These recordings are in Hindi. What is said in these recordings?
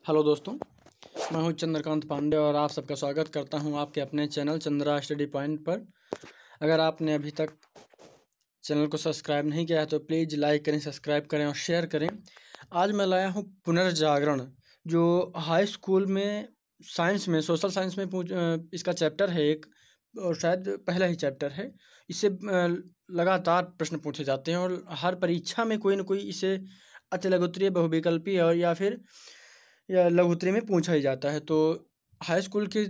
हेलो दोस्तों, मैं हूं चंद्रकांत पांडे और आप सबका स्वागत करता हूं आपके अपने चैनल चंद्रा स्टडी पॉइंट पर। अगर आपने अभी तक चैनल को सब्सक्राइब नहीं किया है तो प्लीज़ लाइक करें, सब्सक्राइब करें और शेयर करें। आज मैं लाया हूं पुनर्जागरण, जो हाई स्कूल में साइंस में सोशल साइंस में इसका चैप्टर है एक, और शायद पहला ही चैप्टर है। इससे लगातार प्रश्न पूछे जाते हैं और हर परीक्षा में कोई ना कोई इसे अतिलघुत्तरीय, बहुविकल्पी और या लघुत्तरी में पूछा ही जाता है। तो हाई स्कूल की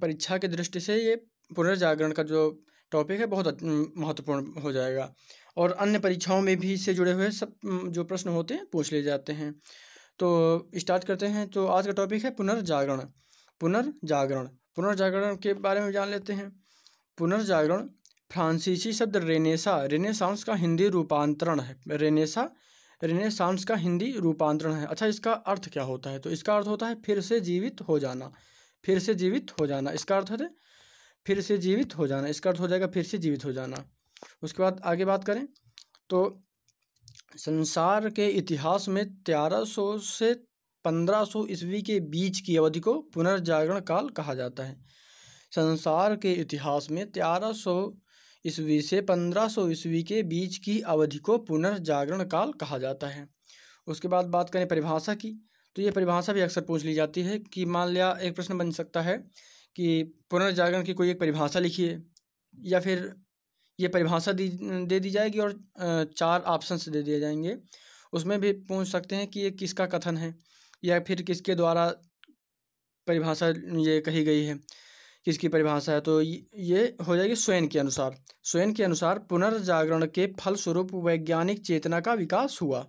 परीक्षा की दृष्टि से ये पुनर्जागरण का जो टॉपिक है बहुत महत्वपूर्ण हो जाएगा, और अन्य परीक्षाओं में भी इससे जुड़े हुए सब जो प्रश्न होते हैं पूछ लिए जाते हैं। तो स्टार्ट करते हैं। तो आज का टॉपिक है पुनर्जागरण। पुनर्जागरण के बारे में जान लेते हैं। पुनर्जागरण फ्रांसीसी शब्द रेनेसांस का हिंदी रूपांतरण है। रेनेसांस का हिंदी रूपांतरण है। अच्छा, इसका अर्थ क्या होता है? तो इसका अर्थ होता है फिर से जीवित हो जाना। फिर से जीवित हो जाना इसका अर्थ है फिर से जीवित हो जाना। इसका अर्थ हो जाएगा फिर से जीवित हो जाना। उसके बाद आगे बात करें तो संसार के इतिहास में 1300 से 1500 ईस्वी के बीच की अवधि को पुनर्जागरण काल कहा जाता है। संसार के इतिहास में 1300 ईस्वी से 1500 ईस्वी के बीच की अवधि को पुनर्जागरण काल कहा जाता है। उसके बाद बात करें परिभाषा की, तो ये परिभाषा भी अक्सर पूछ ली जाती है कि मान लिया एक प्रश्न बन सकता है कि पुनर्जागरण की कोई एक परिभाषा लिखिए, या फिर ये परिभाषा दे दी जाएगी और 4 ऑप्शंस दे दिए जाएंगे। उसमें भी पूछ सकते हैं कि ये किसका कथन है या फिर किसके द्वारा परिभाषा ये कही गई है, किसकी परिभाषा है। तो ये हो जाएगी स्वयं के अनुसार पुनर्जागरण के फलस्वरूप वैज्ञानिक चेतना का विकास हुआ।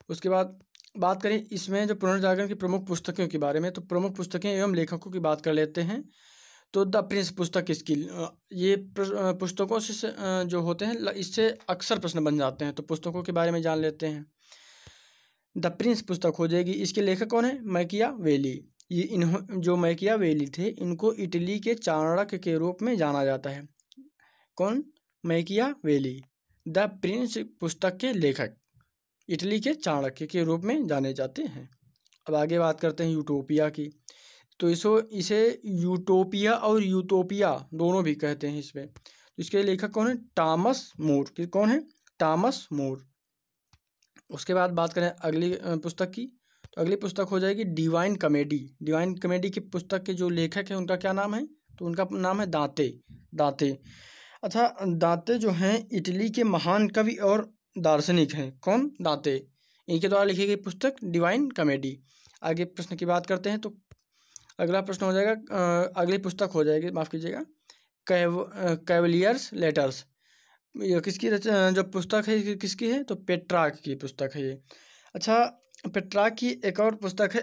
उसके बाद बात करें इसमें जो पुनर्जागरण की प्रमुख पुस्तकों के बारे में, तो प्रमुख पुस्तकें एवं लेखकों की बात कर लेते हैं। तो द प्रिंस पुस्तक किसकी? ये पुस्तकों से जो होते हैं इससे अक्सर प्रश्न बन जाते हैं, तो पुस्तकों के बारे में जान लेते हैं। द प्रिंस पुस्तक हो जाएगी। इसके लेखक कौन है? मैकियावेली। जो मैकियावेली थे, इनको इटली के चाणक्य के रूप में जाना जाता है। कौन? मैकियावेली। द प्रिंस पुस्तक के लेखक इटली के चाणक्य के रूप में जाने जाते हैं। अब आगे बात करते हैं यूटोपिया की। तो इसे यूटोपिया और यूटोपिया दोनों भी कहते हैं इसमें। तो इसके लेखक कौन है? टॉमस मोर। कौन है? टॉमस मोर। उसके बाद बात करें अगली पुस्तक की, तो अगली पुस्तक हो जाएगी डिवाइन कॉमेडी की पुस्तक के जो लेखक हैं उनका क्या नाम है? तो उनका नाम है दांते। अच्छा, दांते जो हैं इटली के महान कवि और दार्शनिक हैं। कौन? दांते। इनके द्वारा लिखी गई पुस्तक डिवाइन कॉमेडी। आगे प्रश्न की बात करते हैं तो अगला प्रश्न हो जाएगा, अगली पुस्तक हो जाएगी, माफ़ कीजिएगा, कैवलियर्स लेटर्स। ये किसकी जो पुस्तक है किसकी है? तो पेट्रार्क की पुस्तक है ये। अच्छा, पेट्रार्क की एक और पुस्तक है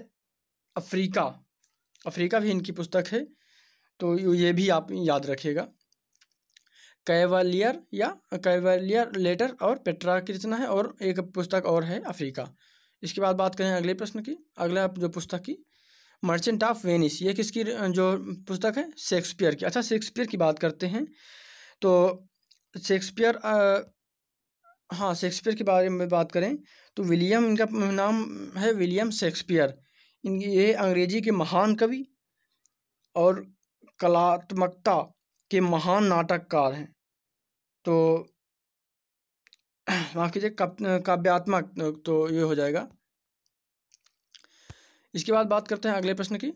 अफ्रीका भी इनकी पुस्तक है, तो ये भी आप याद रखिएगा। कैवलियर लेटर और पेट्रार्क की रचना है, और एक पुस्तक और है अफ्रीका। इसके बाद बात करें अगले प्रश्न की, अगला जो पुस्तक की मर्चेंट ऑफ वेनिस। ये किसकी जो पुस्तक है? शेक्सपियर की। अच्छा, शेक्सपियर की बात करते हैं तो शेक्सपियर के बारे में बात करें तो विलियम, इनका नाम है विलियम शेक्सपियर। ये अंग्रेजी के महान कवि और कलात्मकता के महान नाटककार हैं। तो माफ कीजिए, काव्यात्मक, तो ये हो जाएगा। इसके बाद बात करते हैं अगले प्रश्न की,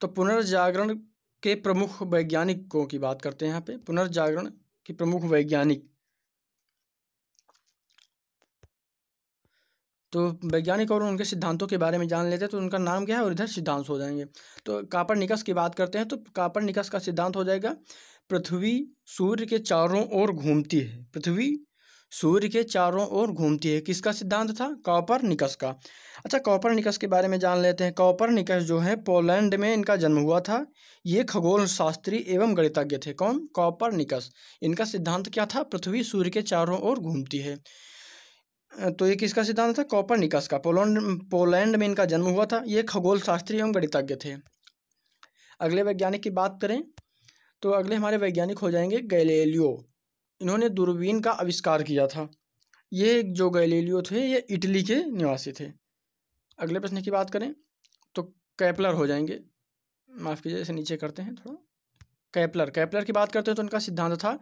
तो पुनर्जागरण के प्रमुख वैज्ञानिकों की बात करते हैं। यहाँ पे पुनर्जागरण के प्रमुख वैज्ञानिक, तो वैज्ञानिक और उनके सिद्धांतों के बारे में जान लेते हैं। तो उनका नाम क्या है और इधर सिद्धांत हो जाएंगे। तो कापरनिकस की बात करते हैं तो कापरनिकस का सिद्धांत हो जाएगा पृथ्वी सूर्य के चारों ओर घूमती है। पृथ्वी सूर्य के चारों ओर घूमती है, किसका सिद्धांत था? कॉपरनिकस का। अच्छा, कॉपरनिकस के बारे में जान लेते हैं। कॉपरनिकस जो है पोलैंड में इनका जन्म हुआ था। ये खगोल शास्त्री एवं गणितज्ञ थे। कौन? कॉपरनिकस। इनका सिद्धांत क्या था? पृथ्वी सूर्य के चारों ओर घूमती है। तो ये किसका सिद्धांत था? कॉपरनिकस का। पोलैंड में इनका जन्म हुआ था। ये खगोल शास्त्री एवं गणितज्ञ थे। अगले वैज्ञानिक की बात करें तो अगले हमारे वैज्ञानिक हो जाएंगे गैलीलियो। इन्होंने दूरबीन का आविष्कार किया था। ये जो गैलीलियो थे ये इटली के निवासी थे। अगले प्रश्न की बात करें तो केपलर हो जाएंगे, माफ़ कीजिए इसे नीचे करते हैं थोड़ा। केपलर की बात करते हैं तो उनका सिद्धांत था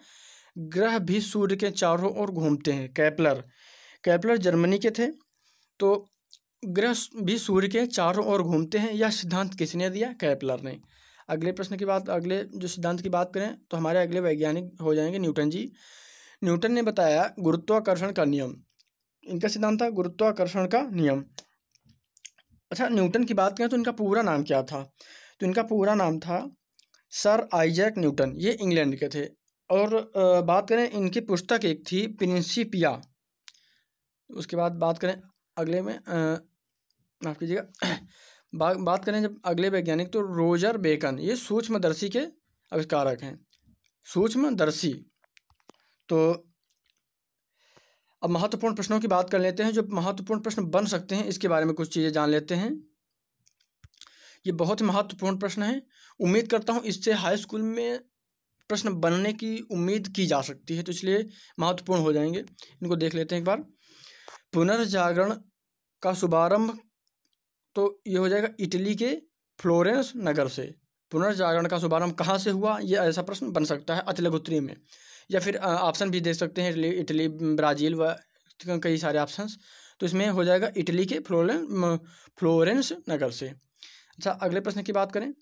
ग्रह भी सूर्य के चारों ओर घूमते हैं। केपलर जर्मनी के थे। तो ग्रह भी सूर्य के चारों ओर घूमते हैं, यह सिद्धांत किसने दिया? केपलर ने। अगले जो सिद्धांत की बात करें तो हमारे अगले वैज्ञानिक हो जाएंगे न्यूटन जी। न्यूटन ने बताया गुरुत्वाकर्षण का नियम, इनका सिद्धांत था गुरुत्वाकर्षण का नियम। अच्छा, न्यूटन की बात करें तो इनका पूरा नाम क्या था? तो इनका पूरा नाम था सर आइजैक न्यूटन, ये इंग्लैंड के थे। और बात करें इनकी पुस्तक एक थी प्रिंसिपिया। उसके बाद बात करें अगले में माफ़ कीजिएगा बात करें जब अगले वैज्ञानिक तो रोजर बेकन, ये सूक्ष्मदर्शी के आविष्कारक हैं, सूक्ष्मदर्शी। तो अब महत्वपूर्ण प्रश्नों की बात कर लेते हैं, जो महत्वपूर्ण प्रश्न बन सकते हैं इसके बारे में कुछ चीज़ें जान लेते हैं। ये बहुत ही महत्वपूर्ण प्रश्न है, उम्मीद करता हूँ इससे हाई स्कूल में प्रश्न बनने की उम्मीद की जा सकती है, तो इसलिए महत्वपूर्ण हो जाएंगे। इनको देख लेते हैं एक बार। पुनर्जागरण का शुभारंभ तो ये हो जाएगा इटली के फ्लोरेंस नगर से। पुनर्जागरण का शुभारंभ कहाँ से हुआ, ये ऐसा प्रश्न बन सकता है अति लघु उत्तरीय में, या फिर ऑप्शन भी दे सकते हैं इटली, ब्राज़ील व कई सारे ऑप्शंस। तो इसमें हो जाएगा इटली के फ्लोरेंस नगर से। अच्छा, अगले प्रश्न की बात करें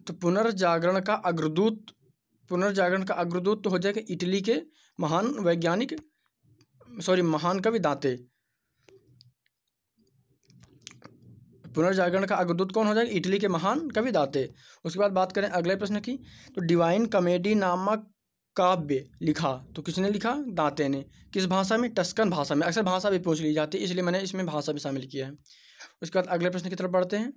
तो पुनर्जागरण का अग्रदूत तो हो जाएगा इटली के महान कवि दांते। पुनर्जागरण का अग्रदूत कौन हो जाएगा? इटली के महान कवि दांते। उसके बाद बात करें अगले प्रश्न की तो डिवाइन कॉमेडी नामक काव्य लिखा तो किसने लिखा? दांते ने। किस भाषा में? टस्कन भाषा में। अक्सर भाषा भी पूछ ली जाती है, इसलिए मैंने इसमें भाषा भी शामिल किया है। उसके बाद अगले प्रश्न की तरफ बढ़ते हैं।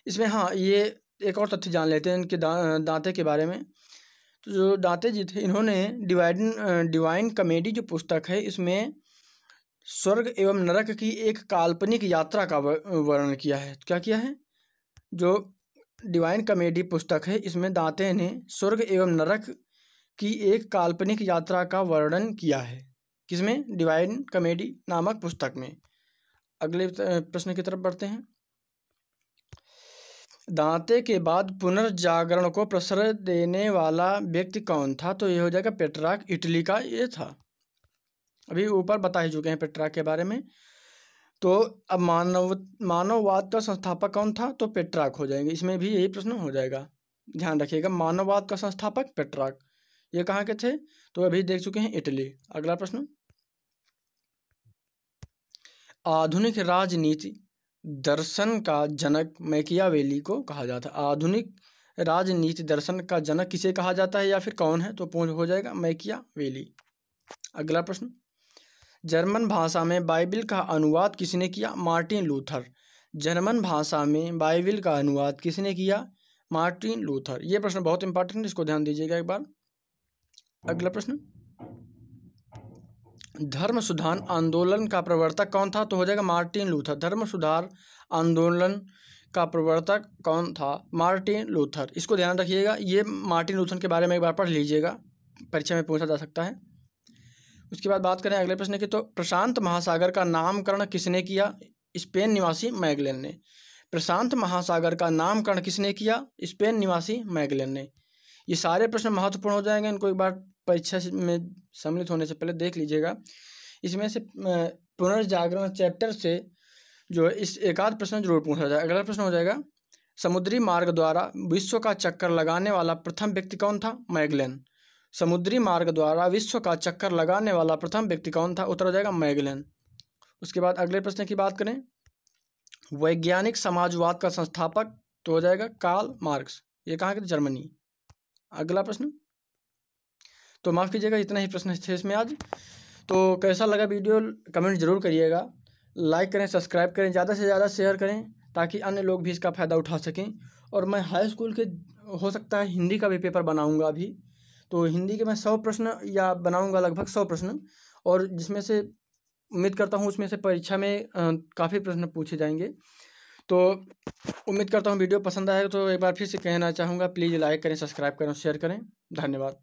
इसमें हाँ, ये एक और तथ्य जान लेते हैं इनके दांते के बारे में। तो जो दांते जी थे, इन्होंने डिवाइन कॉमेडी जो पुस्तक है, इसमें स्वर्ग एवं नरक की एक काल्पनिक यात्रा का वर्णन किया है। क्या किया है? जो डिवाइन कॉमेडी पुस्तक है, इसमें दांते ने स्वर्ग एवं नरक की एक काल्पनिक यात्रा का वर्णन किया है। किसमें? डिवाइन कॉमेडी नामक पुस्तक में। अगले प्रश्न की तरफ बढ़ते हैं। दांते के बाद पुनर्जागरण को प्रश्रय देने वाला व्यक्ति कौन था? तो ये हो जाएगा पेट्रार्क, इटली का ये था। अभी ऊपर बता ही चुके हैं पेट्रार्क के बारे में। तो अब मानववाद का संस्थापक कौन था? तो पेट्रार्क हो जाएंगे। इसमें भी यही प्रश्न हो जाएगा, ध्यान रखिएगा। मानववाद का संस्थापक पेट्रार्क। ये कहाँ के थे? तो अभी देख चुके हैं, इटली। अगला प्रश्न, आधुनिक राजनीति दर्शन का जनक मैकियावेली को कहा जाता है। आधुनिक राजनीति दर्शन का जनक किसे कहा जाता है या फिर कौन है? तो पूर्ण हो जाएगा मैकियावेली। अगला प्रश्न, जर्मन भाषा में बाइबिल का अनुवाद किसने किया? Martin Luther. जर्मन भाषा में बाइबिल का अनुवाद किसने किया? Martin Luther. ये प्रश्न बहुत इंपॉर्टेंट है, इसको ध्यान दीजिएगा एक बार। अगला प्रश्न, धर्म सुधार आंदोलन का प्रवर्तक कौन था? तो हो जाएगा मार्टिन लूथर। धर्म सुधार आंदोलन का प्रवर्तक कौन था? Martin Luther. इसको ध्यान रखिएगा, ये मार्टिन लूथर के बारे में एक बार पढ़ लीजिएगा, परीक्षा में पूछा जा सकता है। उसके बाद बात करें अगले प्रश्न की तो प्रशांत महासागर का नामकरण किसने किया? स्पेन निवासी मैगेलन ने। प्रशांत महासागर का नामकरण किसने किया? स्पेन निवासी मैगेलन ने। ये सारे प्रश्न महत्वपूर्ण हो जाएंगे, इनको एक बार परीक्षा में सम्मिलित होने से पहले देख लीजिएगा। इसमें से पुनर्जागरण चैप्टर से जो इस एकाध प्रश्न जरूर पूछा जाए। अगला प्रश्न हो जाएगा, समुद्री मार्ग द्वारा विश्व का चक्कर लगाने वाला प्रथम व्यक्ति कौन था? मैगेलन। समुद्री मार्ग द्वारा विश्व का चक्कर लगाने वाला प्रथम व्यक्ति कौन था? उत्तर हो जाएगा मैगेलन। उसके बाद अगले प्रश्न की बात करें, वैज्ञानिक समाजवाद का संस्थापक तो हो जाएगा कार्ल मार्क्स। ये कहाँ के? जर्मनी। अगला प्रश्न, तो माफ़ कीजिएगा इतना ही प्रश्न थे इसमें आज। तो कैसा लगा वीडियो कमेंट जरूर करिएगा, लाइक करें, सब्सक्राइब करें, ज़्यादा से ज़्यादा शेयर करें ताकि अन्य लोग भी इसका फ़ायदा उठा सकें। और मैं हाई स्कूल के हो सकता है हिंदी का भी पेपर बनाऊंगा अभी, तो हिंदी के मैं 100 प्रश्न या बनाऊंगा, लगभग 100 प्रश्न, और जिसमें से उम्मीद करता हूँ उसमें से परीक्षा में काफ़ी प्रश्न पूछे जाएंगे। तो उम्मीद करता हूँ वीडियो पसंद आएगा। तो एक बार फिर से कहना चाहूँगा, प्लीज़ लाइक करें, सब्सक्राइब करें, शेयर करें। धन्यवाद।